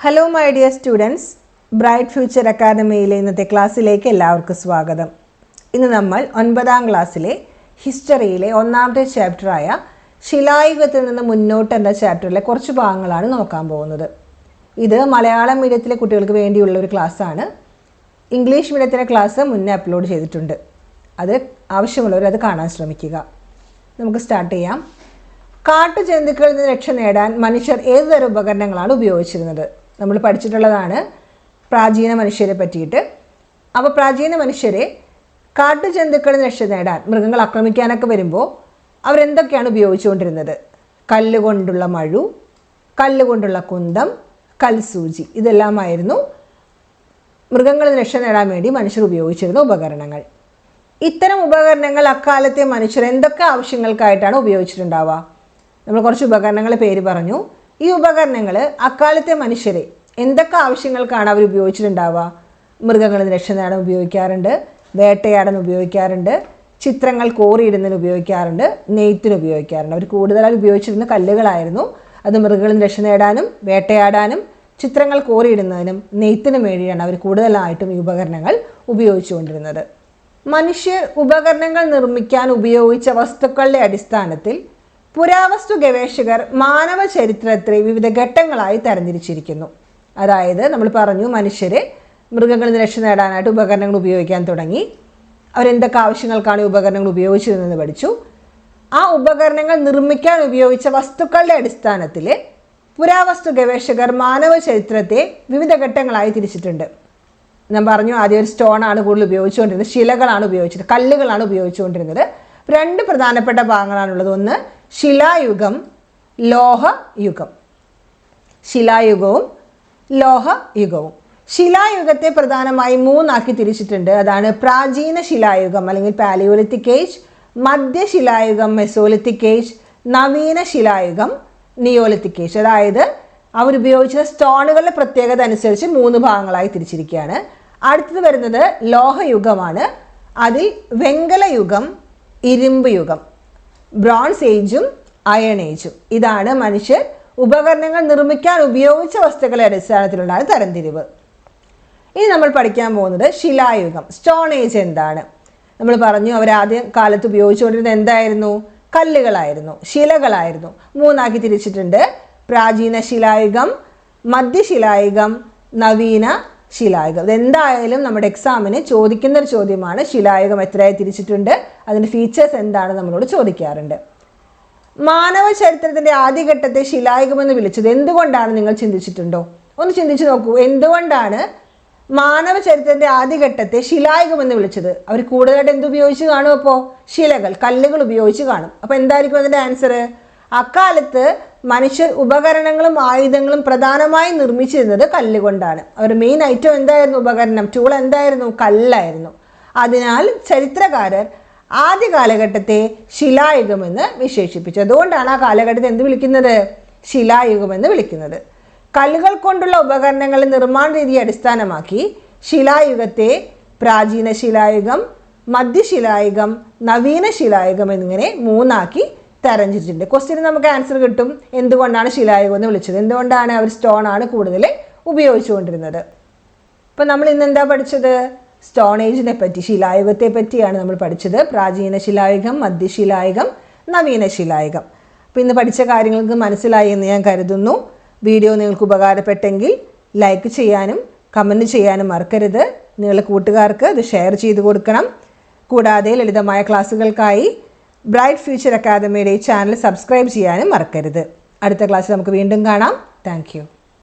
Hello my dear students, bright future അക്കാദമിയിലെ ഇന്നത്തെ ക്ലാസ്സിലേക്ക് എല്ലാവർക്കും സ്വാഗതം. ഇന്ന് നമ്മൾ 9ാം ക്ലാസ്സിലെ ഹിസ്റ്ററിയിലെ ഒന്നാമത്തെ ചാപ്റ്ററായ ശിലായുഗത്തിൽ നിന്ന് മുന്നോട്ട് എന്ന ചാപ്റ്ററിലെ കുറച്ച് ഭാഗങ്ങളാണ് നോക്കാൻ പോകുന്നത്. ഇത് മലയാളം മീഡിയത്തിലെ കുട്ടികൾക്ക് വേണ്ടിയുള്ള ഒരു ക്ലാസ്സാണ്. ഇംഗ്ലീഷ് മീഡിയത്തിലെ ക്ലാസ് മുന്നേ അപ്ലോഡ് ചെയ്തിട്ടുണ്ട്. അത് ആവശ്യമുള്ളവർ അത് കാണാൻ ശ്രമിക്കുക. നമുക്ക് സ്റ്റാർട്ട് ചെയ്യാം. കാട്ടുജന്തുക്കളിൽ നിന്ന് രക്ഷ നേടാൻ മനുഷ്യർ ഏതുതരം ഉപകരണങ്ങളാണ് ഉപയോഗിച്ചിരുന്നത്? നമ്മൾ പഠിച്ചിട്ടുള്ളതാണ് പ്രാചീന മനുഷ്യരെ പറ്റിയിട്ട്. അപ്പോൾ പ്രാചീന മനുഷ്യരെ കാട്ടുജന്തുക്കളിൽ നിന്ന് രക്ഷ നേടാൻ, മൃഗങ്ങൾ ആക്രമിക്കാനൊക്കെ വരുമ്പോൾ അവരെന്തൊക്കെയാണ് ഉപയോഗിച്ചുകൊണ്ടിരുന്നത്? കല്ലുകൊണ്ടുള്ള മഴു, കല്ലുകൊണ്ടുള്ള കുന്തം, കൽസൂചി, ഇതെല്ലാമായിരുന്നു മൃഗങ്ങളിൽ നിന്ന് രക്ഷ നേടാൻ വേണ്ടി മനുഷ്യർ ഉപയോഗിച്ചിരുന്ന ഉപകരണങ്ങൾ. ഇത്തരം ഉപകരണങ്ങൾ അക്കാലത്തെ മനുഷ്യർ എന്തൊക്കെ ആവശ്യങ്ങൾക്കായിട്ടാണ് ഉപയോഗിച്ചിട്ടുണ്ടാവുക? നമ്മൾ കുറച്ച് ഉപകരണങ്ങളുടെ പേര് പറഞ്ഞു. ഈ ഉപകരണങ്ങൾ അക്കാലത്തെ മനുഷ്യരെ എന്തൊക്കെ ആവശ്യങ്ങൾക്കാണ് അവർ ഉപയോഗിച്ചിട്ടുണ്ടാവുക? മൃഗങ്ങളിൽ നിന്ന് രക്ഷ നേടാൻ ഉപയോഗിക്കാറുണ്ട്, വേട്ടയാടാൻ ഉപയോഗിക്കാറുണ്ട്, ചിത്രങ്ങൾ കോറിയിടുന്നതിന് ഉപയോഗിക്കാറുണ്ട്, നെയ്ത്തിന് ഉപയോഗിക്കാറുണ്ട്. അവർ കൂടുതലായി ഉപയോഗിച്ചിരുന്ന കല്ലുകളായിരുന്നു. അത് മൃഗങ്ങളിൽ നിന്ന് രക്ഷ നേടാനും വേട്ടയാടാനും ചിത്രങ്ങൾ കോറിയിടുന്നതിനും നെയ്ത്തിനും വേണ്ടിയാണ് അവർ കൂടുതലായിട്ടും ഈ ഉപകരണങ്ങൾ ഉപയോഗിച്ചുകൊണ്ടിരുന്നത്. മനുഷ്യർ ഉപകരണങ്ങൾ നിർമ്മിക്കാൻ ഉപയോഗിച്ച വസ്തുക്കളുടെ അടിസ്ഥാനത്തിൽ പുരാവസ്തു ഗവേഷകർ മാനവ ചരിത്രത്തെ വിവിധ ഘട്ടങ്ങളായി തരംതിരിച്ചിരിക്കുന്നു. അതായത് നമ്മൾ പറഞ്ഞു, മനുഷ്യർ മൃഗങ്ങളിൽ നിന്ന് രക്ഷ നേടാനായിട്ട് ഉപകരണങ്ങൾ ഉപയോഗിക്കാൻ തുടങ്ങി. അവരെന്തൊക്കെ ആവശ്യങ്ങൾക്കാണ് ഈ ഉപകരണങ്ങൾ ഉപയോഗിച്ചിരുന്നതെന്ന് പഠിച്ചു. ആ ഉപകരണങ്ങൾ നിർമ്മിക്കാൻ ഉപയോഗിച്ച വസ്തുക്കളുടെ അടിസ്ഥാനത്തിൽ പുരാവസ്തു ഗവേഷകർ മാനവ ചരിത്രത്തെ വിവിധ ഘട്ടങ്ങളായി തിരിച്ചിട്ടുണ്ട്. ഞാൻ പറഞ്ഞു, ആദ്യം ഒരു സ്റ്റോണാണ് കൂടുതൽ ഉപയോഗിച്ചുകൊണ്ടിരുന്നത്, ശിലകളാണ് ഉപയോഗിച്ചത്, കല്ലുകളാണ് ഉപയോഗിച്ചുകൊണ്ടിരുന്നത്. രണ്ട് പ്രധാനപ്പെട്ട ഭാഗങ്ങളാണുള്ളത്. ഒന്ന് ശിലായുഗം, ലോഹയുഗം. ശിലായുഗവും ലോഹയുഗവും. ശിലായുഗത്തെ പ്രധാനമായി മൂന്നാക്കി തിരിച്ചിട്ടുണ്ട്. അതാണ് പ്രാചീന ശിലായുഗം അല്ലെങ്കിൽ പാലിയോലിത്തിക് ഏജ്, മധ്യശിലായുഗം മെസോലിത്തിക് ഏജ്, നവീന ശിലായുഗം നിയോലിത്തിക് ഏജ്. അതായത് അവരുപയോഗിച്ച സ്റ്റോണുകളുടെ പ്രത്യേകത അനുസരിച്ച് മൂന്ന് ഭാഗങ്ങളായി തിരിച്ചിരിക്കുകയാണ്. അടുത്തത് വരുന്നത് ലോഹയുഗമാണ്. അതിൽ വെങ്കലയുഗം, ഇരുമ്പ് യുഗം, ബ്രോൺസ് ഏജും അയൺ ഏജും. ഇതാണ് മനുഷ്യർ ഉപകരണങ്ങൾ നിർമ്മിക്കാൻ ഉപയോഗിച്ച വസ്തുക്കളുടെ അടിസ്ഥാനത്തിലുണ്ടായ തരംതിരിവ്. ഇനി നമ്മൾ പഠിക്കാൻ പോകുന്നത് ശിലായുഗം, സ്റ്റോൺ ഏജ് എന്താണ്? നമ്മൾ പറഞ്ഞു, അവരാദ്യം കാലത്ത് ഉപയോഗിച്ചുകൊണ്ടിരുന്നത് എന്തായിരുന്നു? കല്ലുകളായിരുന്നു, ശിലകളായിരുന്നു. മൂന്നാക്കി തിരിച്ചിട്ടുണ്ട്. പ്രാചീന ശിലായുഗം, മധ്യശിലായുഗം, നവീന ശിലായുഗം. ഇതെന്തായാലും നമ്മുടെ എക്സാമിന് ചോദിക്കുന്ന ഒരു ചോദ്യമാണ്. ശിലായുഗം എത്രയായി തിരിച്ചിട്ടുണ്ട്, അതിൻ്റെ ഫീച്ചേഴ്സ് എന്താണ് നമ്മളോട് ചോദിക്കാറുണ്ട്. മാനവ ചരിത്രത്തിൻ്റെ ആദ്യഘട്ടത്തെ ശിലായുഗം എന്ന് വിളിച്ചത് എന്തുകൊണ്ടാണ് നിങ്ങൾ ചിന്തിച്ചിട്ടുണ്ടോ? ഒന്ന് ചിന്തിച്ചു നോക്കൂ. എന്തുകൊണ്ടാണ് മാനവ ചരിത്രത്തിൻ്റെ ആദ്യഘട്ടത്തെ ശിലായുഗം എന്ന് വിളിച്ചത്? അവർ കൂടുതലായിട്ട് എന്തുപയോഗിച്ച് കാണും? അപ്പോൾ ശിലകൾ, കല്ലുകൾ ഉപയോഗിച്ച് കാണും. അപ്പോൾ എന്തായിരിക്കും അതിൻ്റെ ആൻസർ? അക്കാലത്ത് മനുഷ്യർ ഉപകരണങ്ങളും ആയുധങ്ങളും പ്രധാനമായും നിർമ്മിച്ചിരുന്നത് കല്ലുകൊണ്ടാണ്. അവരുടെ മെയിൻ ഐറ്റം എന്തായിരുന്നു? ഉപകരണം, ടൂൾ എന്തായിരുന്നു? കല്ലായിരുന്നു. അതിനാൽ ചരിത്രകാരർ ആദ്യ കാലഘട്ടത്തെ ശിലായുഗമെന്ന് വിശേഷിപ്പിച്ചു. അതുകൊണ്ടാണ് ആ കാലഘട്ടത്തെ എന്ത് വിളിക്കുന്നത്? ശിലായുഗമെന്ന് വിളിക്കുന്നത്. കല്ലുകൾ കൊണ്ടുള്ള ഉപകരണങ്ങളുടെ നിർമ്മാണ രീതിയെ അടിസ്ഥാനമാക്കി ശിലായുഗത്തെ പ്രാചീന ശിലായുഗം, മധ്യശിലായുഗം, നവീന ശിലായുഗം എന്നിങ്ങനെ മൂന്നാക്കി തരംതിരിച്ചിട്ടുണ്ട്. ക്വസ്റ്റ്യന് നമുക്ക് ആൻസർ കിട്ടും. എന്തുകൊണ്ടാണ് ശിലായുഗം എന്ന് വിളിച്ചത്? എന്തുകൊണ്ടാണ് അവർ സ്റ്റോൺ ആണ് കൂടുതൽ ഉപയോഗിച്ചുകൊണ്ടിരുന്നത്? ഇപ്പം നമ്മൾ ഇന്ന് എന്താ പഠിച്ചത്? സ്റ്റോൺ ഏജിനെ പറ്റി, ശിലായുഗത്തെ പറ്റിയാണ് നമ്മൾ പഠിച്ചത്. പ്രാചീന ശിലായുഗം, മധ്യശിലായുഗം, നവീന ശിലായുഗം. അപ്പോൾ ഇന്ന് പഠിച്ച കാര്യങ്ങൾക്ക് മനസ്സിലായി എന്ന് ഞാൻ കരുതുന്നു. വീഡിയോ നിങ്ങൾക്ക് ഉപകാരപ്പെട്ടെങ്കിൽ ലൈക്ക് ചെയ്യാനും കമൻറ്റ് ചെയ്യാനും മറക്കരുത്. നിങ്ങളുടെ കൂട്ടുകാർക്ക് ഇത് ഷെയർ ചെയ്ത് കൊടുക്കണം. കൂടാതെ ലളിതമായ ക്ലാസ്സുകൾക്കായി ബ്രൈറ്റ് ഫ്യൂച്ചർ അക്കാദമിയുടെ ഈ ചാനൽ സബ്സ്ക്രൈബ് ചെയ്യാനും മറക്കരുത്. അടുത്ത ക്ലാസ്സിൽ നമുക്ക് വീണ്ടും കാണാം. Thank you.